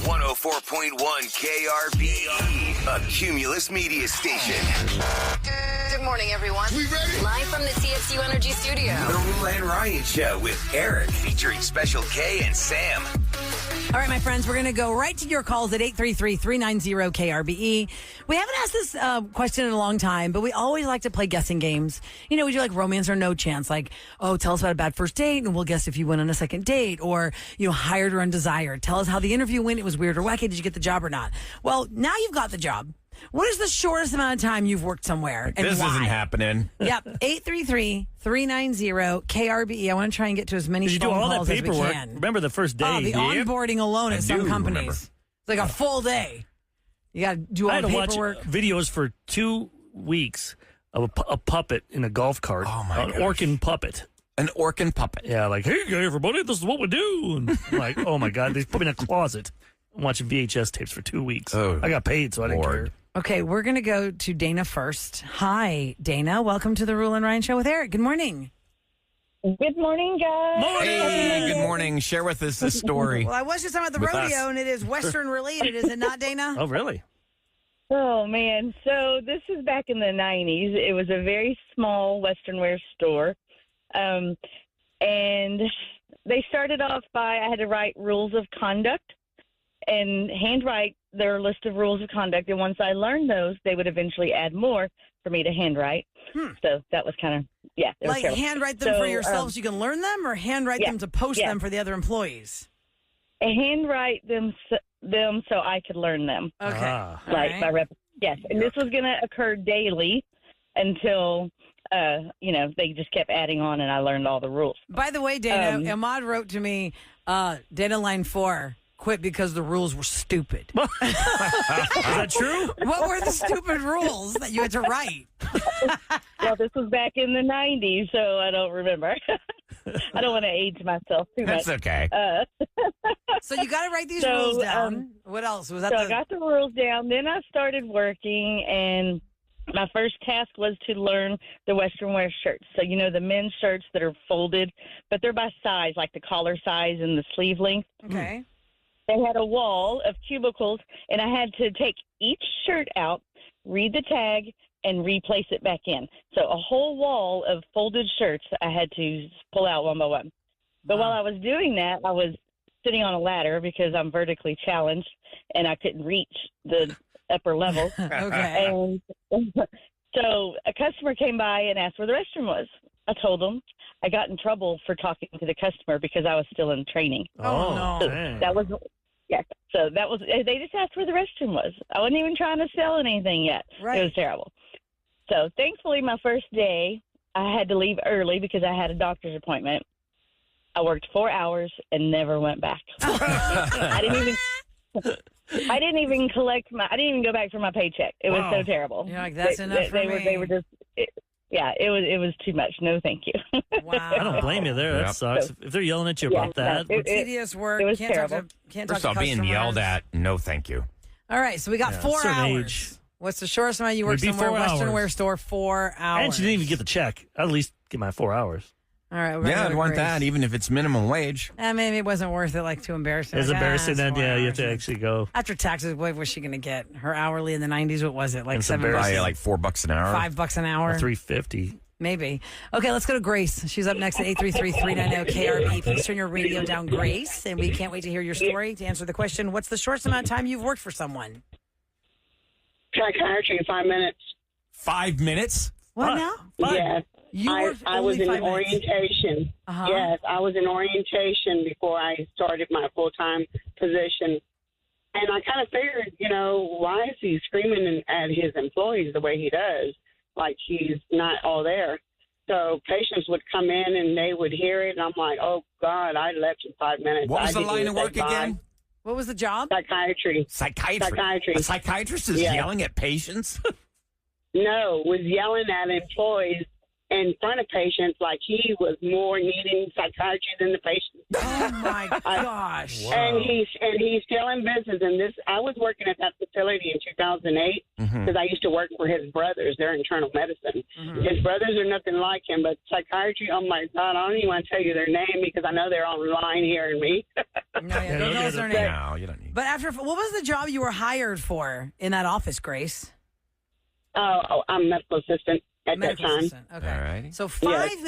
104.1 KRBE, a Cumulus media station. Good morning, everyone. We ready? Live from the TXU Energy Studio. The Roula and Ryan Show with Eric, featuring Special K and Sam. All right, my friends, we're going to go right to your calls at 833-390-KRBE. We haven't asked this question in a long time, but we always like to play guessing games. You know, we do like romance or no chance, like, oh, tell us about a bad first date, and we'll guess if you went on a second date, or, you know, hired or undesired. Tell us how the interview went. It was weird or wacky. Did you get the job or not? Well, now you've got the job. What is the shortest amount of time you've worked somewhere? And this why? isn't happening. Yep, 833-390-KRBE. I want to try and get to as many You phone do all calls that as we paperwork. can. Remember the first day? Oh, the onboarding alone at some do companies. remember. It's like a full day. You got to do I all had the to watch paperwork. videos for 2 weeks of a puppet in a golf cart. Oh, my An gosh. Orkin puppet. An Orkin puppet. Yeah, like, hey, everybody, this is what we do. And I'm like, oh, my God. They put me in a closet. I'm watching VHS tapes for 2 weeks. Oh, I got paid, so I didn't Lord. care. Okay, we're going to go to Dana first. Hi, Dana. Welcome to the Roula and Ryan Show with Eric. Good morning. Good morning, guys. Hey, good morning. Share with us this story. Well, I was just talking about the With rodeo, us. and it is Western related, is it not, Dana? Oh, really? Oh, man. So this is back in the 90s. It was a very small Western wear store. And they started off by I had to write rules of conduct and handwrite their list of rules of conduct. And once I learned those, they would eventually add more for me to handwrite. So that was kind of, it was Like terrible. handwrite them So, for yourself so you can learn them, or handwrite yeah, them to post yeah. them for the other employees? Handwrite them so I could learn them. Okay. Ah. All Like right. by rep. Yes, and this was going to occur daily until they just kept adding on, and I learned all the rules. By the way, Dana, Ahmad wrote to me, Dana line 4, quit because the rules were stupid. Is that true? What were the stupid rules that you had to write? Well, this was back in the 90s, so I don't remember. I don't want to age myself too much. That's okay. So you got to write these So, rules down. What else? Was that So I got the rules down. Then I started working, and my first task was to learn the Western wear shirts. So, you know, the men's shirts that are folded, but they're by size, like the collar size and the sleeve length. Okay. They had a wall of cubicles, and I had to take each shirt out, read the tag, and replace it back in. So a whole wall of folded shirts I had to pull out one by one. But while I was doing that, I was sitting on a ladder because I'm vertically challenged, and I couldn't reach the upper level. Okay. And so a customer came by and asked where the restroom was. I told them. I got in trouble for talking to the customer because I was still in training. Oh, no. So dang. that was, so that was, they just asked where the restroom was. I wasn't even trying to sell anything yet. Right. It was terrible. So thankfully, my first day, I had to leave early because I had a doctor's appointment. I worked 4 hours and never went back. I didn't even I didn't even go back for my paycheck. It was so terrible. You're like, that's enough for me. They were just, it was too much. No, thank you. Wow. I don't blame you there. That Yep. sucks. If they're yelling at you Yeah, about that, no, Tedious work. it was can't terrible. Talk to, can't First talk off, to being customers. yelled at, no thank you. All right, so we got Yeah, 4 certain hours. age. What's the shortest amount you worked It'd be somewhere? 4 Western hours. wear store, 4 hours. and she didn't even get the check. I'd at least get my 4 hours. All right. we're Yeah, gonna I'd go want to that, Grace. even if it's minimum wage. Maybe it wasn't worth it, like too embarrassing. It's Like, embarrassing it's then, 4 yeah, you have hours. to actually go. After taxes, what was she going to get? Her hourly in the 90s, what was it? Like It's $7, embarrassing. Probably like $4 an hour. $5 an hour? $3.50. Maybe. Okay, let's go to Grace. She's up next at 833-390-KRB. Please turn your radio down, Grace. And we can't wait to hear your story. To answer the question, what's the shortest amount of time you've worked for someone? Psychiatry, 5 minutes. 5 minutes? What now? Yes. You worked I was only in 5 minutes. orientation. Uh-huh. Yes, I was in orientation before I started my full-time position. And I kind of figured, why is he screaming at his employees the way he does? Like he's not all there. So patients would come in and they would hear it. And I'm like, oh, God, I left in 5 minutes. What was I the didn't line even of work say bye. again? What was the job? Psychiatry. Psychiatry. A psychiatrist is Yeah. yelling at patients? No, was yelling at employees in front of patients like he was more needing psychiatry than the patients. Oh my gosh! And he's still in business. And I was working at that facility in 2008 because I used to work for his brothers. They're internal medicine. His brothers are nothing like him, but psychiatry. Oh my God! I don't even want to tell you their name because I know they're online hearing me. Don't tell us their name. No, you don't need. But what was the job you were hired for in that office, Grace? Oh, I'm medical assistant at that Medical time. assistant. Okay. All righty. So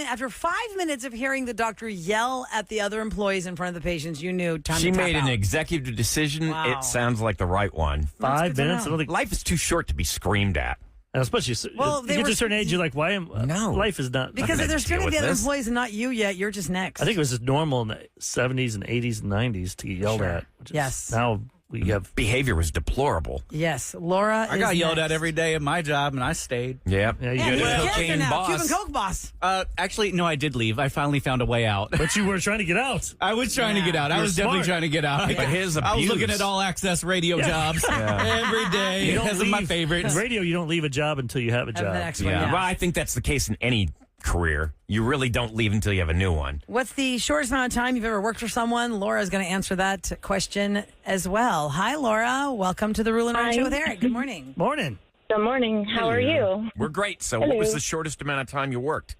after 5 minutes of hearing the doctor yell at the other employees in front of the patients, you knew time She to tap made out. an executive decision. Wow. It sounds like the right one. 5 to minutes. I know. don't think. Life is too short to be screamed at. And especially, Well, you they get to were- a certain age, you're like, why am No. life is not Because I'm if they're gonna screaming deal at the with other this. employees and not you yet, you're just next. I think it was just normal in the 70s and 80s and 90s to get yelled Sure. at. Which is Yes. Now we have. Behavior was deplorable. Yes, Laura. I got is yelled next. at every day at my job, and I stayed. Yep. Yeah, you Yeah, get he's it. a character cocaine now. boss. Cuban Coke boss. Actually, no, I did leave. I finally found a way out. But you were trying to get out. I was trying to get out. I You're was definitely smart. trying to get out. But his I was abuse. looking at all access radio jobs every day. You don't Because of my leave- favorites. In radio, you don't leave a job until you have a Have the job. next one, Yeah. yeah. Well, I think that's the case in any career. You really don't leave until you have a new one. What's the shortest amount of time you've ever worked for someone? Laura's going to answer that question as well. Hi, Laura. Welcome to the Roula and Orange Show with Eric. Good morning. Morning. Good morning. How are you? We're great. So what was the shortest amount of time you worked?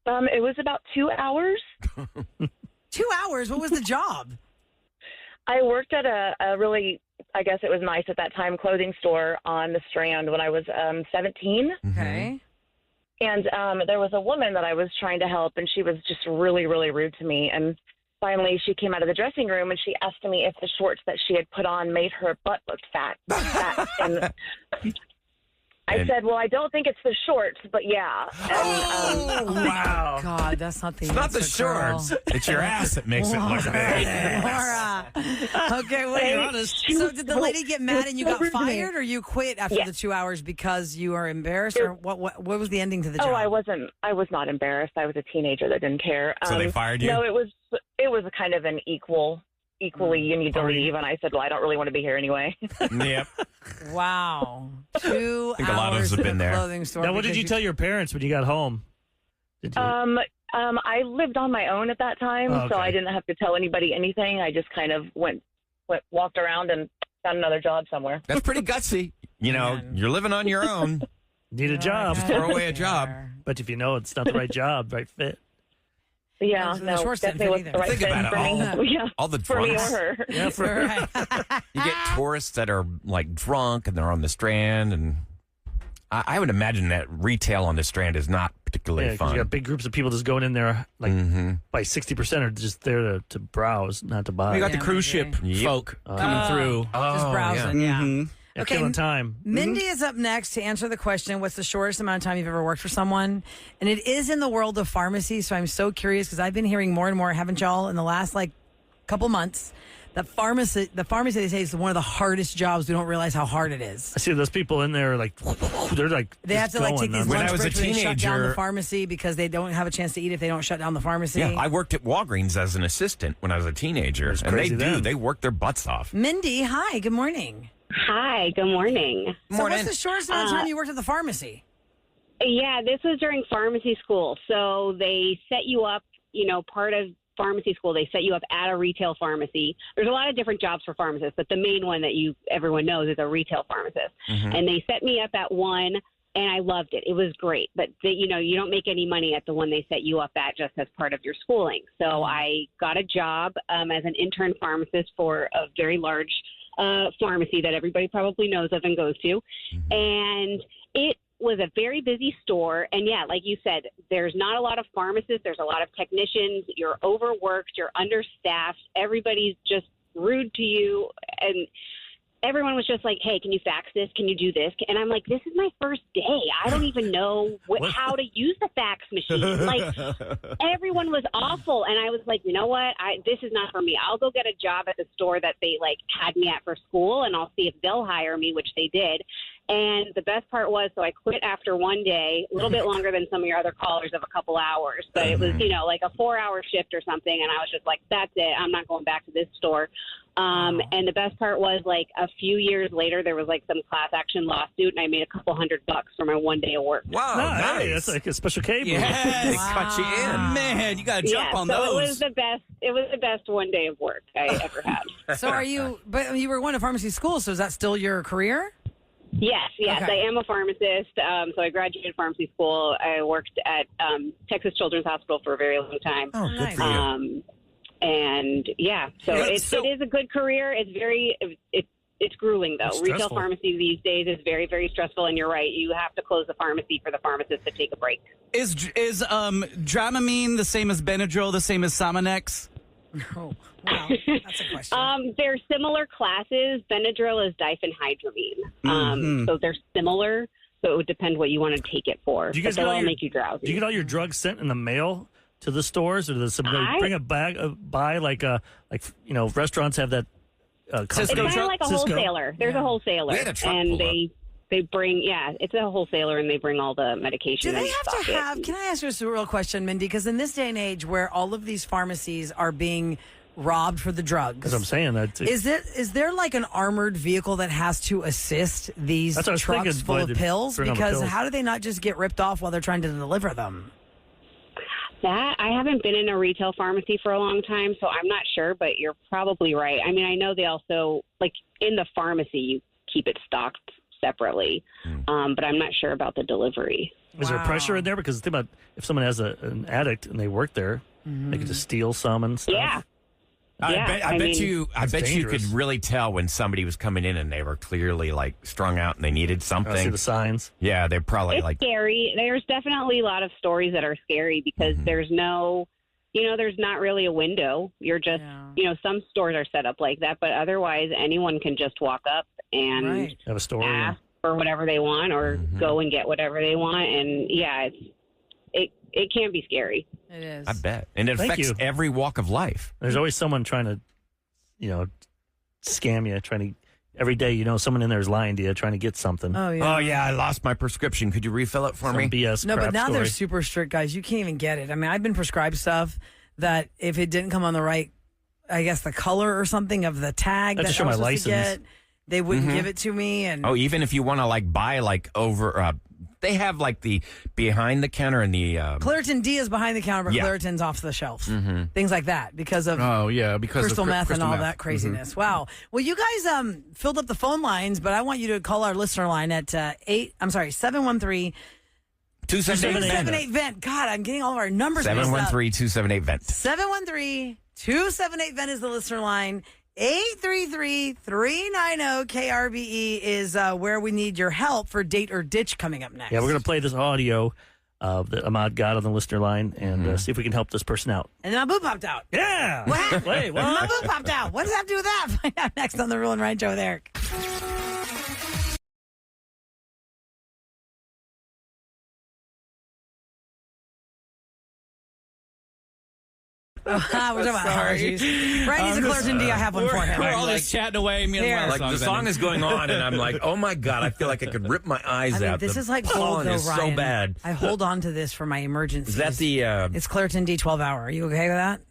It was about 2 hours. 2 hours. What was the job? I worked at a really, I guess it was nice at that time, clothing store on the Strand when I was 17. Okay. And there was a woman that I was trying to help, and she was just really, really rude to me. And finally, she came out of the dressing room, and she asked me if the shorts that she had put on made her butt look fat. And I said, well, I don't think it's the shorts, but yeah. And, Wow. God, that's not the It's not the answer, girl. shorts. It's your ass that makes it look big. Laura. Okay, wait. So did the lady get mad and you got fired, or you quit after Yeah. the 2 hours because you were embarrassed, or what was the ending to the job? I was not embarrassed. I was a teenager that didn't care. So they fired you? No, it was a kind of an equally you need to leave, and I said, well, I don't really want to be here anyway. Yep. Wow. 2 think a hours lot of us have in been a there. clothing store. Now, what did because you tell your parents when you got home? Did you? I lived on my own at that time, Oh, so okay. I didn't have to tell anybody anything. I just kind of walked around and found another job somewhere. That's pretty gutsy. You know, you're living on your own. Need a job. God. Throw away a job. But if you know it's not the right job, right fit. But yeah, The no, shorts didn't definitely fit wasn't the right Think fit about for it. me. Yeah, All the for me or drunks. her. Yeah, for Right. You get tourists that are like drunk and they're on the Strand, and I would imagine that retail on the Strand is not particularly Yeah, 'cause fun. you got big groups of people just going in there, like by 60% are just there to browse, not to buy. We got Yeah, the cruise ship maybe. folk coming through. Just browsing, yeah. Mhm. Yeah, Okay. killing time. Mindy is up next to answer the question, what's the shortest amount of time you've ever worked for someone? And it is in the world of pharmacy, so I'm so curious because I've been hearing more and more, haven't y'all, in the last couple months, that the pharmacy they say is one of the hardest jobs. We don't realize how hard it is. I see those people in there, like, they're like, They have just to take going these on. When I lunch was a breaks where they shut down the teenager- pharmacy because they don't have a chance to eat if they don't shut down the pharmacy. Yeah, I worked at Walgreens as an assistant when I was a teenager, That's and they crazy do. then. They work their butts off. Mindy, hi, good morning. Hi, good morning. So what's the shortest amount of time you worked at the pharmacy? Yeah, this was during pharmacy school. So they set you up, part of pharmacy school, they set you up at a retail pharmacy. There's a lot of different jobs for pharmacists, but the main one that everyone knows is a retail pharmacist. And they set me up at one, and I loved it. It was great. But, you don't make any money at the one they set you up at just as part of your schooling. So I got a job as an intern pharmacist for a very large pharmacy that everybody probably knows of and goes to. And it was a very busy store. And yeah, like you said, there's not a lot of pharmacists. There's a lot of technicians. You're overworked. You're understaffed. Everybody's just rude to you. And everyone was just like, hey, can you fax this? Can you do this? And I'm like, this is my first day. I don't even know how to use the fax machine. Like, everyone was awful. And I was like, you know what? This is not for me. I'll go get a job at the store that they had me at for school, and I'll see if they'll hire me, which they did. And the best part was, so I quit after one day, a little bit longer than some of your other callers of a couple hours. But it was, like a 4-hour shift or something. And I was just like, that's it. I'm not going back to this store. And the best part was, like, a few years later, there was, like, some class action lawsuit, and I made a couple $100 for my 1 day of work. Wow, Nice. nice. That's like a special K move. Yes. They cut you in. Man, you got to jump on so those. it was the best. It was the best 1 day of work I ever had. So but you were going to pharmacy school, so is that still your career? Yes, Okay. I am a pharmacist. So I graduated pharmacy school. I worked at Texas Children's Hospital for a very long time. Oh, good Nice. for you. And yeah, so Yeah, it is a good career. It's it's grueling though. It's Retail stressful. pharmacy these days is very, very stressful. And you're right, you have to close the pharmacy for the pharmacist to take a break. Is Dramamine the same as Benadryl, the same as Somanex? Oh, wow. That's a question. They're similar classes. Benadryl is diphenhydramine. So they're similar. So it would depend what you want to take it for. Do you But guys they'll get all all your- make you drowsy. Do you get all your drugs sent in the mail to the stores, or does somebody bring a bag by restaurants have that It's company? kind of like a Cisco? wholesaler. There's a wholesaler, We had a truck and pull they bring it's a wholesaler, and they bring all the medication. Do they and have stock to it. have? Can I ask you a real question, Mindy? Because in this day and age, where all of these pharmacies are being robbed for the drugs, That's what I'm saying. That is there like an armored vehicle that has to assist these That's what I was trucks thinking, full why of they pills? bring all the Because pills. how do they not just get ripped off while they're trying to deliver them? That I haven't been in a retail pharmacy for a long time, so I'm not sure. But you're probably right. I mean, I know they also in the pharmacy you keep it stocked separately, but I'm not sure about the delivery. Is there Wow. pressure in there? Because think about if someone has an addict and they work there, they could just steal some and stuff. Yeah. I Yeah, bet I mean, you it's could dangerous. really tell when somebody was coming in and they were clearly strung out and they needed I see something. the signs. Yeah, they're probably It's scary. There's definitely a lot of stories that are scary because there's no, there's not really a window. You're just, some stores are set up like that, but otherwise anyone can just walk up and Right. Have a story. ask for whatever they want or go and get whatever they want. And yeah, it can be scary. It is. I bet. And it Thank affects you. every walk of life. There's always someone trying to, scam you. Every day, someone in there is lying to you, trying to get something. Oh yeah. Oh, yeah, I lost my prescription. Could you refill it for Some me? BS. No, crap but now story. they're super strict, guys. You can't even get it. I mean, I've been prescribed stuff that if it didn't come on the right, I guess the color or something of the tag I have that to show I was my supposed to license. get, they wouldn't give it to me. And Oh, even if you want to buy over, they have the behind the counter and the. Claritin D is behind the counter, but Yeah. Claritin's off the shelves. Things like that because of Oh, yeah, because crystal of meth and crystal all meth. that craziness. Wow. Well, you guys filled up the phone lines, but I want you to call our listener line at 713 278 vent. God, I'm getting all of our numbers mixed up. 713-278 vent. 713-278 vent is the listener line. 833-390-KRBE is where we need your help for Date or Ditch coming up next. Yeah, we're going to play this audio that Ahmad got on the listener line and see if we can help this person out. And then my boo popped out. Yeah. What happened? Wait, what? My boo popped out. What does that have to do with that? Find out next on the Rule and Ride Show with Eric. We're talking about allergies. Brian needs a Claritin D. I have one for him. We're all just chatting away. Me and Here. Lyle The song is going on, and I'm like, oh my God, I feel like I could rip my eyes I mean, out. this The is like gold, pollen though, is Ryan. so bad. I hold on to this for my emergencies. Is that the. It's Claritin D 12 hour. Are you okay with that?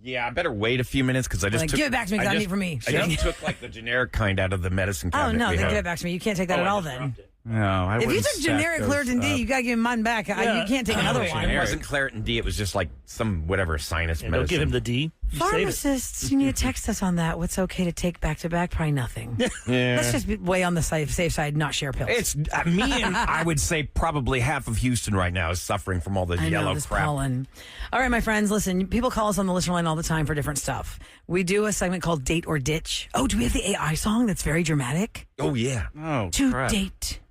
Yeah, I better wait a few minutes because I just took. Give it back to me because I need it for me. I just took the generic kind out of the medicine Oh, cabinet. no, we then have. give it back to me. You can't take that at all then. No, I If you wouldn't took stack generic those Claritin D, up. you got to give him mine back. You can't take another one. It wasn't Claritin D. It was just some whatever sinus Yeah, medicine. don't give him the D. You save it. Pharmacists, you need to text us on that. What's okay to take back to back? Probably nothing. Yeah. Let's just be way on the safe side, not share pills. It's me and I would say probably half of Houston right now is suffering from all this I yellow know, this crap. pollen. All right, my friends, listen, people call us on the listener line all the time for different stuff. We do a segment called Date or Ditch. Oh, do we have the AI song that's very dramatic? Oh yeah. Oh, To crap. date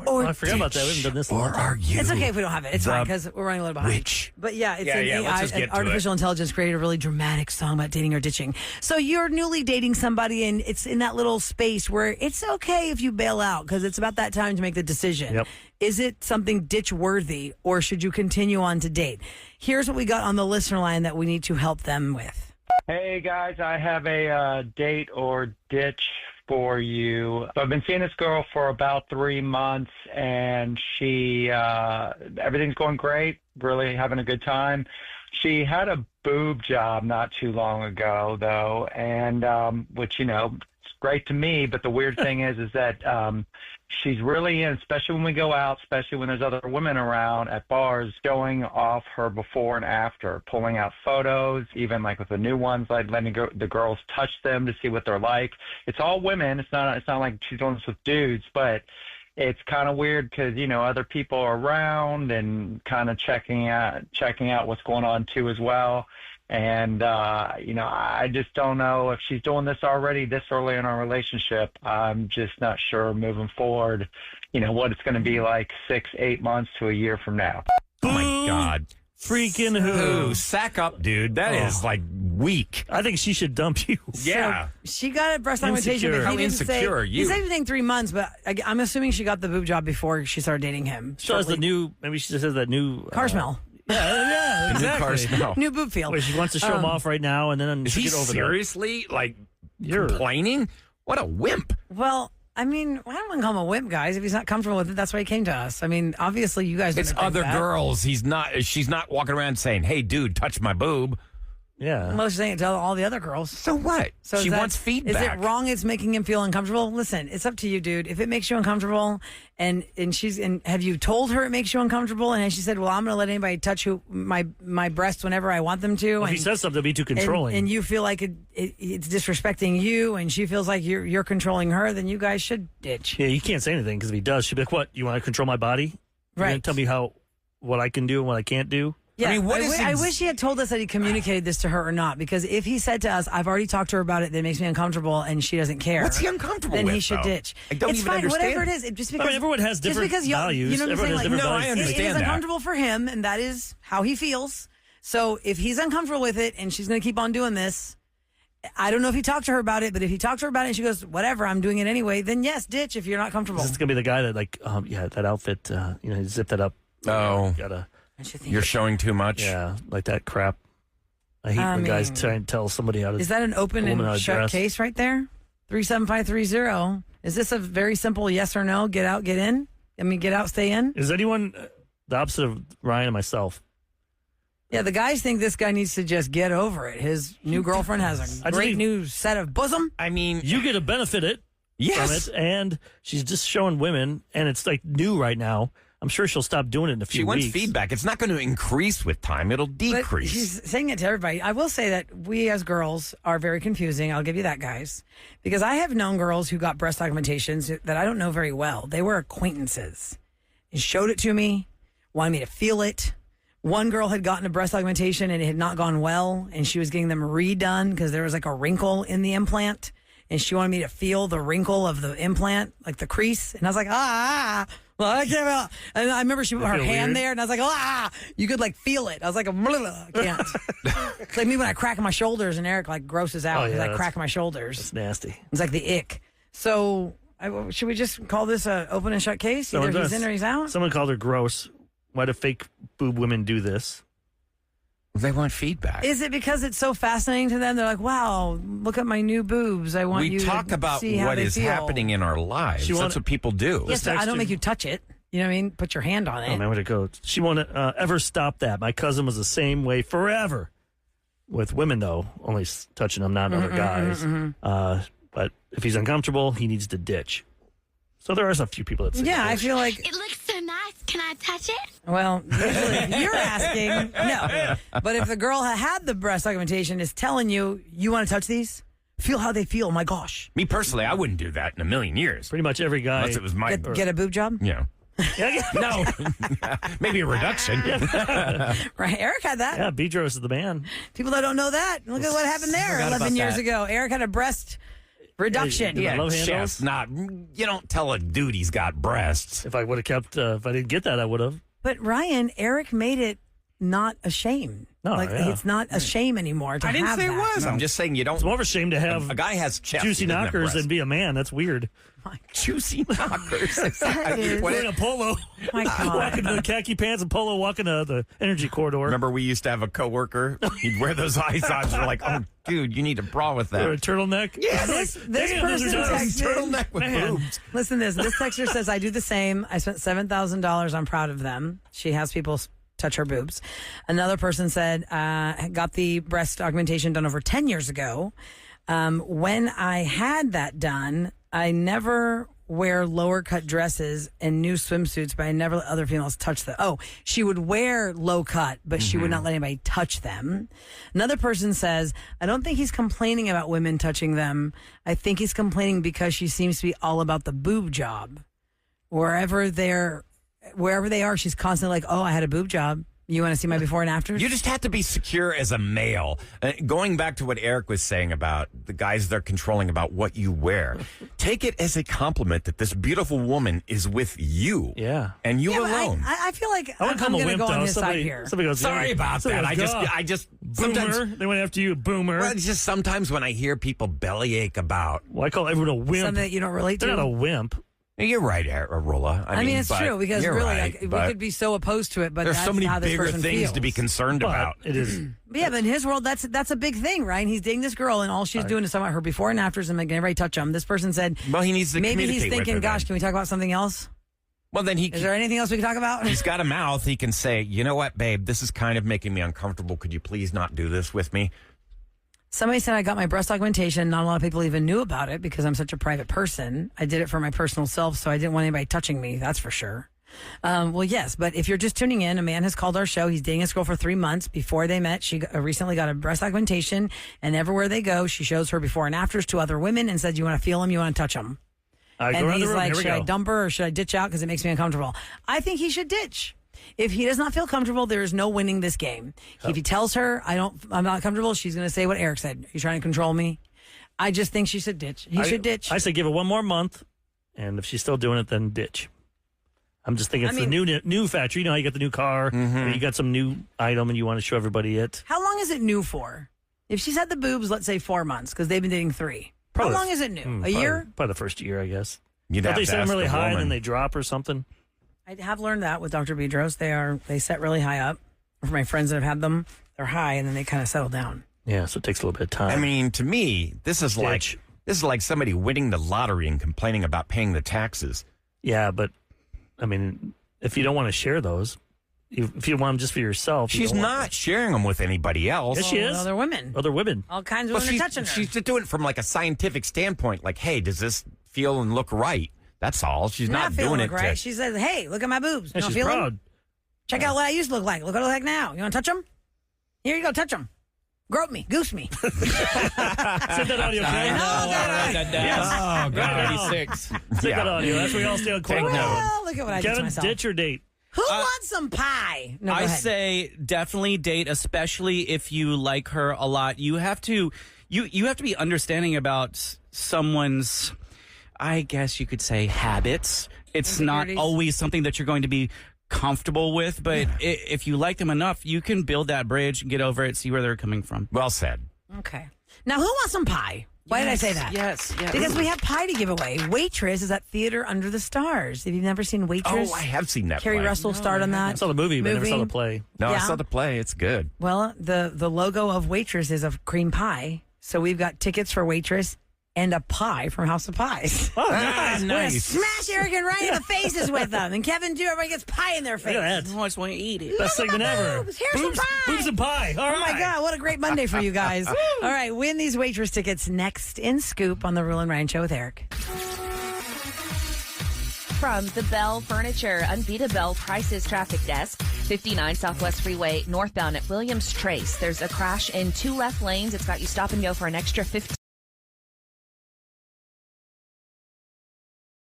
Oh, or I forgot about that. We haven't done this in a long Or time. are you? It's okay if we don't have it. It's the fine because we're running a little behind. witch? But yeah, it's Yeah, an yeah, let's AI, just get an to artificial intelligence created a really dramatic song about dating or ditching. So you're newly dating somebody and it's in that little space where it's okay if you bail out because it's about that time to make the decision. Yep. Is it something ditch worthy or should you continue on to date? Here's what we got on the listener line that we need to help them with. Hey guys, I have a date or ditch for you. So I've been seeing this girl for about 3 months, and she everything's going great. Really having a good time. She had a boob job not too long ago, though, and which, you know, it's great to me. But the weird thing is that she's really in, especially when we go out, especially when there's other women around at bars, showing off her before and after, pulling out photos, even like with the new ones, like letting the girls touch them to see what they're like. It's all women. It's not like she's doing this with dudes, but it's kind of weird because, you know, other people are around and kind of checking out what's going on too as well. And, you know, I just don't know if she's doing this already this early in our relationship. I'm just not sure moving forward, you know, what it's going to be like 6-8 months to a year from now. Oh, my God. Freaking who? Ooh, sack up, dude. That is like weak. I think she should dump you. Yeah. So she got a breast augmentation. Insecure. But How he didn't insecure say, you? He said within 3 months, but I'm assuming she got the boob job before she started dating him. She has the new, maybe she just has that new car smell. Yeah, The new exactly. car smell. New boob feel. Wait, she wants to show him off right now, and then Is he get over seriously like complaining? What a wimp. Well, I mean, I don't want to call him a wimp, guys. If he's not comfortable with it, that's why he came to us. I mean, obviously, you guys. It's didn't think other that. girls. She's not walking around saying, "Hey, dude, touch my boob." Yeah. Well, she's saying it to all the other girls. So what? So She wants feedback. Is it wrong? It's making him feel uncomfortable. Listen, it's up to you, dude. If it makes you uncomfortable, and have you told her it makes you uncomfortable? And she said, "Well, I'm going to let anybody touch my breasts whenever I want them to." Well, if he says something, it'll be too controlling. and you feel like it's disrespecting you, and she feels like you're controlling her, then you guys should ditch. Yeah, you can't say anything because if he does, she'll be like, "What? You want to control my body? You're Right. gonna tell me what I can do and what I can't do?" Yeah, I mean, I wish he had told us that he communicated this to her or not. Because if he said to us, "I've already talked to her about it, that makes me uncomfortable," and she doesn't care, What's he uncomfortable then with? he should though? ditch. I don't it's even fine, understand. whatever it is. Just because everyone has different values. You know what I'm Everyone saying? has different No, I values. It understand is that. uncomfortable for him, and that is how he feels. So if he's uncomfortable with it, and she's going to keep on doing this, I don't know if he talked to her about it, but if he talked to her about it, and she goes, "Whatever, I'm doing it anyway," then yes, ditch if you're not comfortable. This is gonna be the guy that that outfit. Zip that up. Oh, Gotta. you're showing too much. Yeah, like that crap. I hate when guys try and tell somebody how to. Is that an open woman how and to shut dress. case right there? 37530. Is this a very simple yes or no? Get out, get in? I mean, get out, stay in? Is anyone the opposite of Ryan and myself? Yeah, the guys think this guy needs to just get over it. His new girlfriend has a great new set of bosom. I mean, You get to benefit from yes. it, and she's just showing women, and it's like new right now. I'm sure she'll stop doing it in a few She wants weeks. feedback. It's not going to increase with time. It'll But decrease. she's saying it to everybody. I will say that we as girls are very confusing. I'll give you that, guys. Because I have known girls who got breast augmentations that I don't know very well. They were acquaintances. And showed it to me, wanted me to feel it. One girl had gotten a breast augmentation and it had not gone well, and she was getting them redone because there was like a wrinkle in the implant, and she wanted me to feel the wrinkle of the implant, like the crease. And I was like, well, I can't. And I remember she put her feel hand weird? there, and I was like, you could like feel it. I was like, I can't. It's like me when I crack my shoulders, and Eric like grosses out Oh, because yeah, I that's- crack my shoulders. It's nasty. It's like the ick. So should we just call this a open and shut case? Either Someone he's does. in or he's out. Someone called her gross. Why do fake boob women do this? They want feedback. Is it because it's so fascinating to them? They're like, wow, look at my new boobs. I want We you talk to about see how what they is feel. happening in our lives. She That's wanted- what people do. Yes, but I don't make you touch it. You know what I mean? Put your hand on it. Oh man, where'd it go? She won't ever stop that. My cousin was the same way forever. With women though, only touching them, not other guys. But if he's uncomfortable, he needs to ditch. So there are a few people that say Yeah, I ditch. feel like, It looks so nice. Can I touch it? well, usually you're asking. No. But if the girl that had the breast augmentation is telling you, you want to touch these? Feel how they feel. My gosh. Me personally, I wouldn't do that in a million years. Pretty much every guy. Unless it was my. Get a boob job? Yeah. Yeah, No. Maybe a reduction. Right. Eric had that. yeah, Bedros is the man. People that don't know that, look at what happened there Forgot 11 about years that. ago. Eric had a breast reduction. Yeah. Yeah, Love handles? chest, not. You don't tell a dude he's got breasts. If I would have kept, if I didn't get that, I would have. But Ryan, Eric made it not a shame. No, like yeah. it's not a shame anymore to I didn't have say that. it was. I'm just saying you don't. It's more of a shame to have A guy has chest. juicy he doesn't have knockers breasts. and be a man. That's weird. Juicy knockers. That is- Wearing a polo, My God. walking the khaki pants and polo, walking the energy corridor. Remember, we used to have a coworker. He'd wear those eyes-ons. We're like, oh, dude, you need a bra with Or a that. turtleneck. Yeah, This Damn, person those are texted. turtleneck with Man. boobs. Listen to this. This texter says, I do the same. I spent $7,000. I'm proud of them. She has people touch her boobs. Another person said, got the breast augmentation done over 10 years ago. When I had that done, I never wear lower cut dresses and new swimsuits, but I never let other females touch them. Oh, she would wear low cut, but she would not let anybody touch them. Another person says, I don't think he's complaining about women touching them. I think he's complaining because she seems to be all about the boob job. Wherever they are, she's constantly like, oh, I had a boob job. You want to see my before and afters? You just have to be secure as a male. Going back to what Eric was saying about the guys they're controlling about what you wear, take it as a compliment that this beautiful woman is with you. Yeah. And you alone. I feel like I'm going to go on though. his side here. Somebody goes, Sorry about that. I just boomer. sometimes They went after you, boomer. Well, it's just sometimes when I hear people bellyache about. Well, I call everyone a wimp. Something that you don't relate to. They're not a wimp. You're right, Roula. I mean, it's true because really, right, we could be so opposed to it, but there's that's so many how this bigger person things feels. to be concerned about. It is. But yeah, but in his world, that's a big thing, right? And he's dating this girl, and all she's doing is talking about her before and afters, and making everybody touch them. This person said, Well, he needs to maybe communicate he's with thinking, her gosh, then. can we talk about something else? Well, then Is there anything else we can talk about? He's got a mouth. He can say, you know what, babe, this is kind of making me uncomfortable. Could you please not do this with me? Somebody said I got my breast augmentation. Not a lot of people even knew about it because I'm such a private person. I did it for my personal self, so I didn't want anybody touching me. That's for sure. Well, yes, but if you're just tuning in, a man has called our show. He's dating this girl for 3 months. Before they met, she recently got a breast augmentation, and everywhere they go, she shows her before and afters to other women and said, you want to feel them, you want to touch them. And he's like, should I dump her or should I ditch out because it makes me uncomfortable? I think he should ditch. If he does not feel comfortable, there is no winning this game. If he tells her, I'm not comfortable, she's going to say what Eric said. You're trying to control me. I just think she should ditch. He should ditch. I say give it one more month, and if she's still doing it, then ditch. I'm just thinking it's the new factory. You know how you got the new car, or you got some new item, and you want to show everybody it. How long is it new for? If she's had the boobs, let's say 4 months, because they've been dating 3. How long is it new? A year? Probably the first year, I guess. You'd Don't have they to set them ask really the high and woman. then they drop or something? I have learned that with Dr. Bedros. They set really high up. For my friends that have had them, they're high and then they kind of settle down. Yeah, so it takes a little bit of time. I mean, to me, this is like somebody winning the lottery and complaining about paying the taxes. Yeah, but I mean, if you don't want to share those, if you want them just for yourself, She's not sharing them with anybody else. Yes, she is. Other women. Other women. All kinds of women are touching her. She's just doing it from like a scientific standpoint. Like, hey, does this feel and look right? That's all. She's not doing it. Right. She says, "Hey, look at my boobs. Yeah, You don't she's feel proud. them? Check out what I used to look like. Look what I look like now. You want to touch them? Here you go. Touch them. Grope me. Goose me." Send that audio. Oh, God, 86. Send that audio. That's what we all stay on court. Well, look at what I did to Kevin, myself. ditch or date? Who wants some pie? No, go I ahead. say definitely date, especially if you like her a lot. You have to be understanding about someone's, I guess you could say, habits. It's not always something that you're going to be comfortable with, but if you like them enough, you can build that bridge, get over it, see where they're coming from. Well said. Okay. Now, who wants some pie? Why did I say that? Yes. Because we have pie to give away. Waitress is at Theater Under the Stars. Have you never seen Waitress? Oh, I have seen that Carrie play. Russell starred on that. I saw the movie, but I never saw the play. No, I Yeah. saw the play. It's good. Well, the logo of Waitress is a cream pie. So we've got tickets for Waitress and a pie from House of Pies. Oh, nice. We're going to smash Eric and Ryan in the faces with them. And Kevin, too, everybody gets pie in their face. Look at that. I just want to eat it. Best Look at segment my ever. boobs. Here's some pie. Boobs and pie. All Oh, right. my God. What a great Monday for you guys. All right. Win these Waitress tickets next in Scoop on the Roula and Ryan Show with Eric. From the Bell Furniture Unbeatable Bell Prices Traffic Desk, 59 Southwest Freeway, northbound at Williams Trace. There's a crash in 2 left lanes. It's got you stop and go for an extra 15.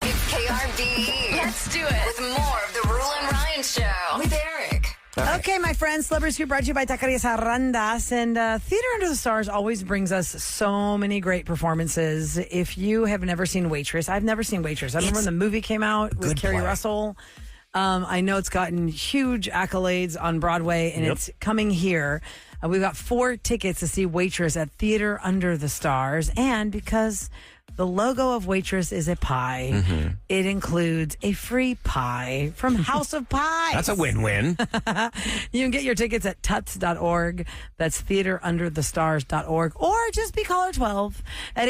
It's KRBE. Let's do it with more of the Roula and Ryan Show with Eric. Okay, my friends, Celebrity Scoop brought to you by Taqueria Sarandas. And Theater Under the Stars always brings us so many great performances. If you have never seen Waitress, I've never seen Waitress. I remember when the movie came out with Carrie Russell. I know it's gotten huge accolades on Broadway, and it's coming here. We've got 4 tickets to see Waitress at Theater Under the Stars. And because the logo of Waitress is a pie, it includes a free pie from House of Pies. That's a win-win. You can get your tickets at tuts.org. That's theaterunderthestars.org. Or just be caller 12 at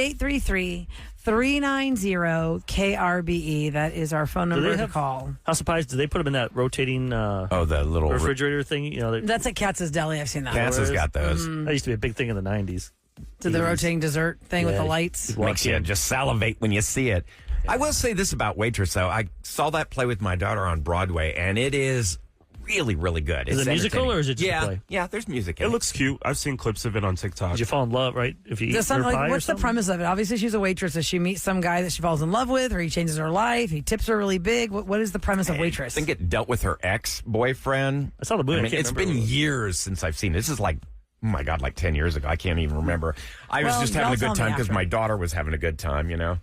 833-390-KRBE. That is our phone number to call. How surprised? Do they put them in that rotating the little refrigerator thing? You know, That's at Katz's Deli. I've seen that. Katz's got those. That used to be a big thing in the 90s. To the rotating dessert thing with the lights. Makes you just salivate when you see it. I will say this about Waitress, though. I saw that play with my daughter on Broadway, and it is really, really good. Is it musical or is it just a play? Yeah, there's music in It it. looks cute. I've seen clips of it on TikTok. Did you fall in love, right? If you eat her pie or what's the something? premise of it? Obviously, she's a waitress. Does she meet some guy that she falls in love with, or he changes her life? He tips her really big. What is the premise of Waitress? I think it dealt with her ex-boyfriend. I saw the movie. I mean, it's been years since I've seen it. This is like, oh my God, like 10 years ago. I can't even remember. I was just having a good time because my daughter was having a good time, you know?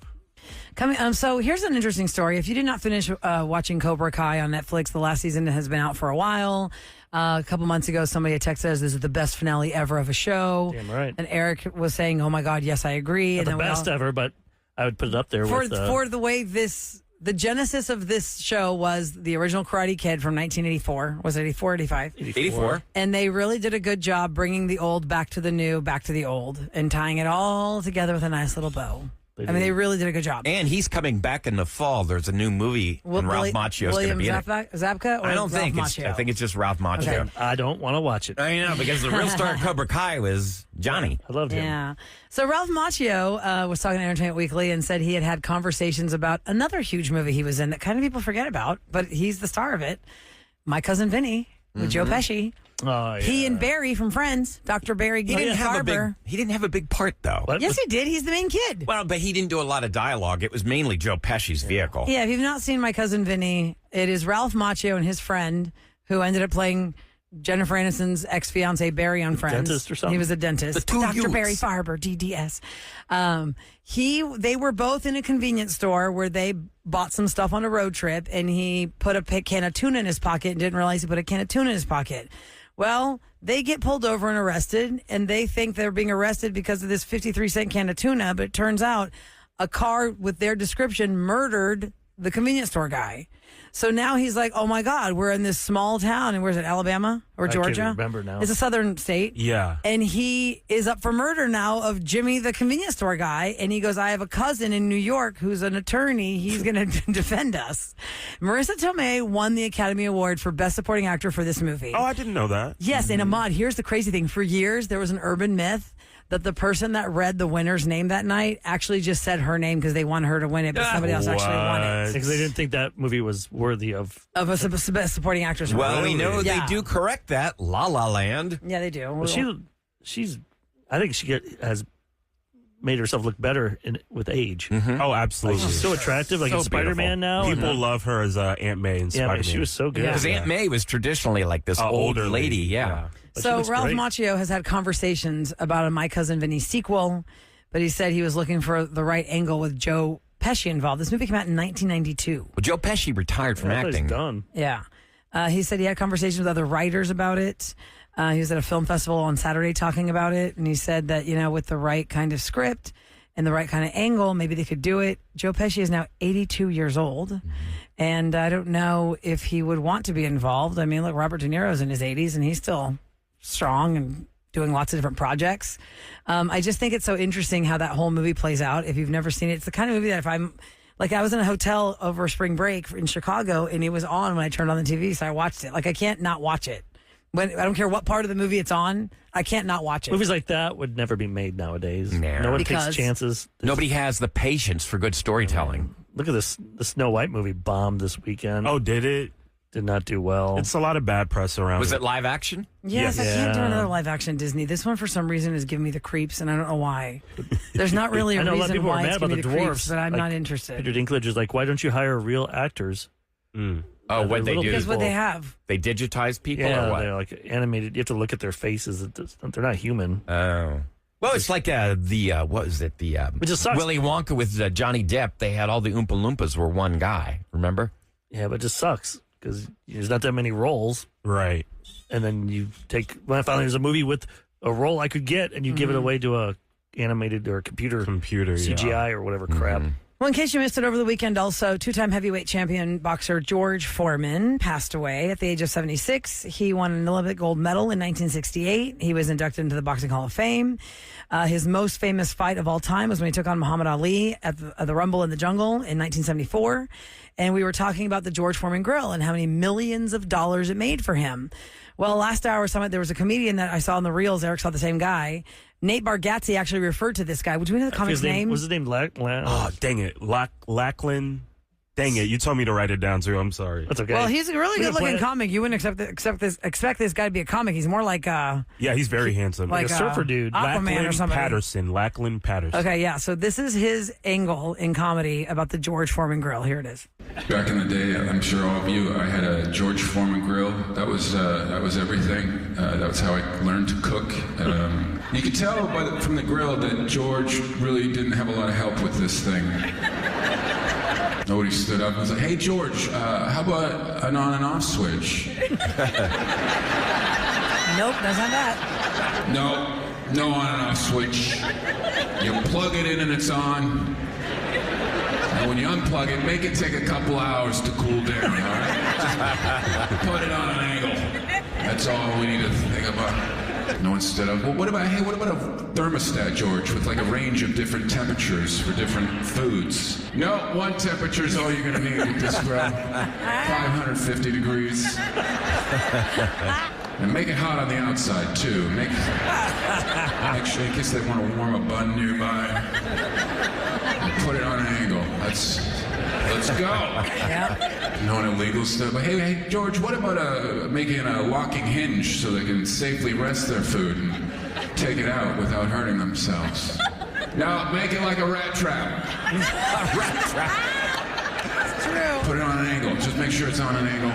So here's an interesting story. If you did not finish watching Cobra Kai on Netflix, the last season has been out for a while. A couple months ago, somebody had texted us, this is the best finale ever of a show. Damn right. And Eric was saying, oh my God, yes, I agree. Not and the best ever, but I would put it up there with... For the way the genesis of this show was the original Karate Kid from 1984. Was it 84 or 85? 84. And they really did a good job bringing the old back to the new, back to the old, and tying it all together with a nice little bow. They really did a good job. And he's coming back in the fall. There's a new movie, and Ralph Macchio's going to be in it. Zabka? Or I don't think Ralph it's. Macchio? I think it's just Ralph Macchio. Okay. I don't want to watch it. I know, because the real star of Cobra Kai was Johnny. I loved him. Yeah. So Ralph Macchio was talking to Entertainment Weekly and said he had conversations about another huge movie he was in that kind of people forget about, but he's the star of it. My Cousin Vinny with Joe Pesci. Oh, yeah. He and Barry from Friends, Dr. Barry He didn't have Garber. he didn't have a big part though. What? Yes, he did. He's the main kid. Well, but he didn't do a lot of dialogue. It was mainly Joe Pesci's vehicle. Yeah, if you've not seen My Cousin Vinny, it is Ralph Macchio and his friend who ended up playing Jennifer Aniston's ex-fiance Barry on Friends. Dentist or something? He was a dentist. Dr. Barry Farber, DDS. They were both in a convenience store where they bought some stuff on a road trip, and he put a can of tuna in his pocket and didn't realize he put a can of tuna in his pocket. Well, they get pulled over and arrested, and they think they're being arrested because of this 53-cent can of tuna, but it turns out a car with their description murdered the convenience store guy. So now he's like, oh my God, we're in this small town. And where's it, Alabama or Georgia? I can't remember now. It's a southern state. Yeah. And he is up for murder now of Jimmy, the convenience store guy. And he goes, I have a cousin in New York who's an attorney. He's going to defend us. Marissa Tomei won the Academy Award for Best Supporting Actor for this movie. Oh, I didn't know that. Yes, and Ahmad, here's the crazy thing. For years, there was an urban myth that the person that read the winner's name that night actually just said her name because they wanted her to win it, but somebody else actually won it. Because they didn't think that movie was worthy of a Best Supporting Actress. Well, we know Yeah. they do correct that. La La Land. Yeah, they do. Well, she's. I think she has made herself look better with age. Oh, absolutely. Like, she's so attractive, like So in Spider-Man now. People love her as Aunt May in Yeah, Spider-Man. man, she was so good. Because Aunt May was traditionally like this old older lady. Yeah. But she So looks Ralph great. Macchio has had conversations about a My Cousin Vinny sequel, but he said he was looking for the right angle with Joe Pesci involved. This movie came out in 1992. Well, Joe Pesci retired from I thought he's acting. done. Yeah. He said he had conversations with other writers about it. He was at a film festival on Saturday talking about it, and he said that, with the right kind of script and the right kind of angle, maybe they could do it. Joe Pesci is now 82 years old, and I don't know if he would want to be involved. I mean, look, Robert De Niro's in his 80s, and he's still strong and doing lots of different projects. I just think it's so interesting how that whole movie plays out. If you've never seen it, it's the kind of movie that if I'm like, I was in a hotel over spring break in Chicago, and it was on when I turned on the TV, so I watched it. Like, I can't not watch it. I don't care what part of the movie it's on, I can't not watch it. Movies like that would never be made nowadays. No one takes chances. Nobody has the patience for good storytelling. Look at this. The Snow White movie bombed this weekend. Oh, did it? Did not do well. It's a lot of bad press around. Was it live action? Yes, I can't do another live action Disney. This one, for some reason, is giving me the creeps, and I don't know why. There's not really I a know a lot of reason people are why mad it's about giving the me the dwarfs, creeps, but I'm like, not interested. Peter Dinklage is like, why don't you hire real actors? Oh, what they do? Because what they have. They digitize people Yeah, or what? they're like animated. You have to look at their faces. They're not human. Oh. Well, it's like what was it? Which just sucks. Willy Wonka with Johnny Depp. They had all the Oompa Loompas were one guy. Remember? Yeah, but it just sucks because there's not that many roles. Right. And then you when I found there's a movie with a role I could get, and you give it away to a animated or computer CGI or whatever crap. Well, in case you missed it over the weekend, also, two-time heavyweight champion boxer George Foreman passed away at the age of 76. He won an Olympic gold medal in 1968. He was inducted into the Boxing Hall of Fame. His most famous fight of all time was when he took on Muhammad Ali at the Rumble in the Jungle in 1974. And we were talking about the George Foreman grill and how many millions of dollars it made for him. Well, last hour summit, there was a comedian that I saw in the reels. Eric saw the same guy. Nate Bargatze actually referred to this guy. Would you know the comic's name? Was his name Oh, dang it. Lachlan. Dang it. You told me to write it down, too. I'm sorry. That's okay. Well, he's a really good-looking comic. You wouldn't expect this guy to be a comic. He's more like Yeah, he's very handsome. like a surfer dude. Aquaman or something. Lachlan Patterson. Okay, yeah. So this is his angle in comedy about the George Foreman grill. Here it is. Back in the day, I'm sure all of you, I had a George Foreman grill. That was everything. That was how I learned to cook. You could tell from the grill that George really didn't have a lot of help with this thing. Nobody stood up and was like, "Hey, George, how about an on and off switch?" Nope, that's not that. No on and off switch. You plug it in and it's on. And when you unplug it, make it take a couple hours to cool down, all right? Just put it on an angle. That's all we need to think about. No one stood up. Well, what about a thermostat, George, with like a range of different temperatures for different foods? No, one temperature is all you're going to need with this grill. 550 degrees. And make it hot on the outside, too. Make sure, in case they want to warm a bun nearby. And put it on an angle. Let's go. Yeah. No illegal stuff. But hey, George, what about making a locking hinge so they can safely rest their food and take it out without hurting themselves? Now, make it like a rat trap. A rat trap. It's true. Put it on an angle. Just make sure it's on an angle.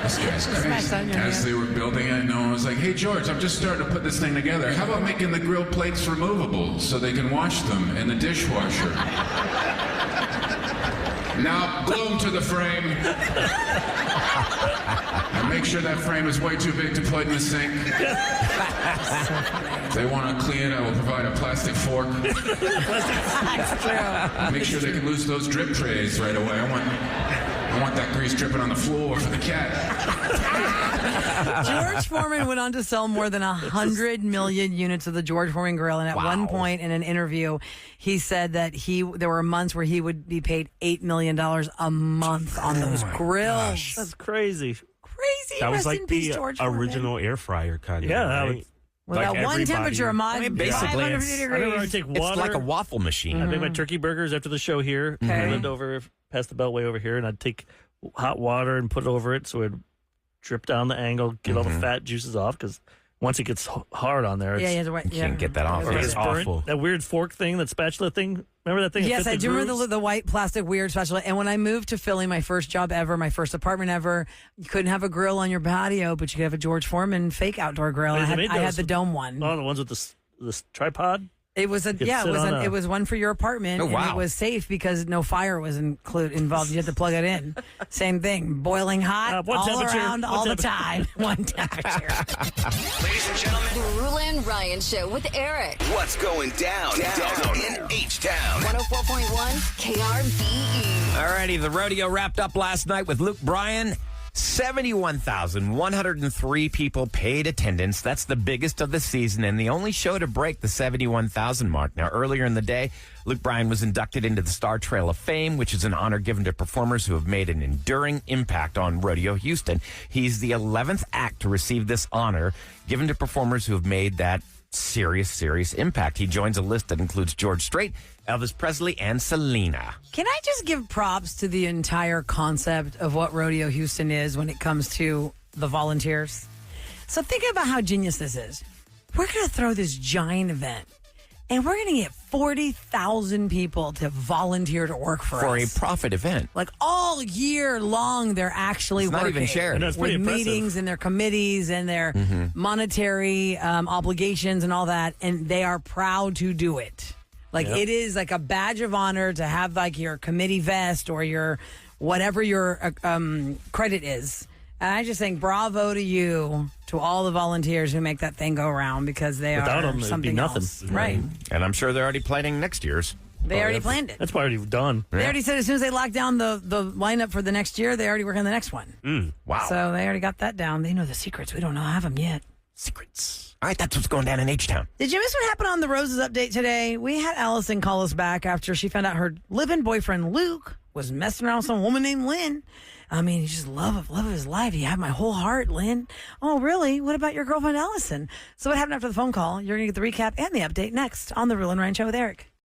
This guy's crazy. As they were building it, no one was like, "Hey, George, I'm just starting to put this thing together. How about making the grill plates removable so they can wash them in the dishwasher?" Now, glue them to the frame. And make sure that frame is way too big to put in the sink. If they want to clean it, I will provide a plastic fork. Make sure they can lose those drip trays right away. I want that grease dripping on the floor for the cat. George Foreman went on to sell more than 100 million units of the George Foreman grill, and at one point in an interview, he said that there were months where he would be paid $8 million a month on those grills. Gosh. That's crazy. Crazy. That was Rest like in peace, the George Foreman. original air fryer kind of. Yeah, right? Well, Like that one everybody- temperature of mine, I mean, basically, 550 it's- I remember I degrees. take It's water. like a waffle machine. I make my turkey burgers after the show here. Okay. I lived over past the Beltway over here, and I'd take hot water and put it over it so it'd drip down the angle, get all the fat juices off, because once it gets hard on there, it's, Yeah, you have to wait. You can't get that off. or it It's gets burnt. awful. That weird fork thing, that spatula thing. Remember that thing? It Yes, fit I the do remember grooves? the white plastic weird spatula. And when I moved to Philly, my first job ever, my first apartment ever, you couldn't have a grill on your patio, but you could have a George Foreman fake outdoor grill. Wait, I they had, made I had those the with- dome one. Oh, the ones with the tripod? It was could sit on a- it was one for your apartment, Oh, and wow. it was safe because no fire was involved. You had to plug it in. Same thing, boiling hot what all temperature? around, What all the temperature? time. One temperature. Ladies and gentlemen, The Roula and Ryan Show with Eric. what's going down in H-Town? 104.1 KRBE. Alrighty, the rodeo wrapped up last night with Luke Bryan. 71,103 people paid attendance. That's the biggest of the season and the only show to break the 71,000 mark. Now, earlier in the day, Luke Bryan was inducted into the Star Trail of Fame, which is an honor given to performers who have made an enduring impact on Rodeo Houston. He's the 11th act to receive this honor, given to performers who have made that serious impact. He joins a list that includes George Strait, Elvis Presley, and Selena. Can I just give props to the entire concept of what Rodeo Houston is when it comes to the volunteers? So think about how genius this is. We're going to throw this giant event, and we're going to get 40,000 people to volunteer to work for For a us. profit event. Like all year long, they're actually It's not working even shared. I know, it's with pretty impressive. meetings and their committees and their monetary obligations and all that, and they are proud to do it. Like it is like a badge of honor to have like your committee vest or your whatever your credit is. And I just think bravo to you, to all the volunteers who make that thing go around, because they Without are them, it'd be something nothing. else. Right. And I'm sure they're already planning next year's. They already planned it. That's already done. They already said as soon as they lock down the lineup for the next year, they already work on the next one. Wow. So they already got that down. They know the secrets. We don't have them yet. Secrets. All right, that's what's going down in H-Town. Did you miss what happened on the Roses update today? We had Allison call us back after she found out her live-in boyfriend, Luke, was messing around with some woman named Lynn. I mean, he's just love of his life. He had my whole heart, Lynn. Oh, really? What about your girlfriend, Allison? So what happened after the phone call? You're going to get the recap and the update next on The Roula and Ryan Show with Eric.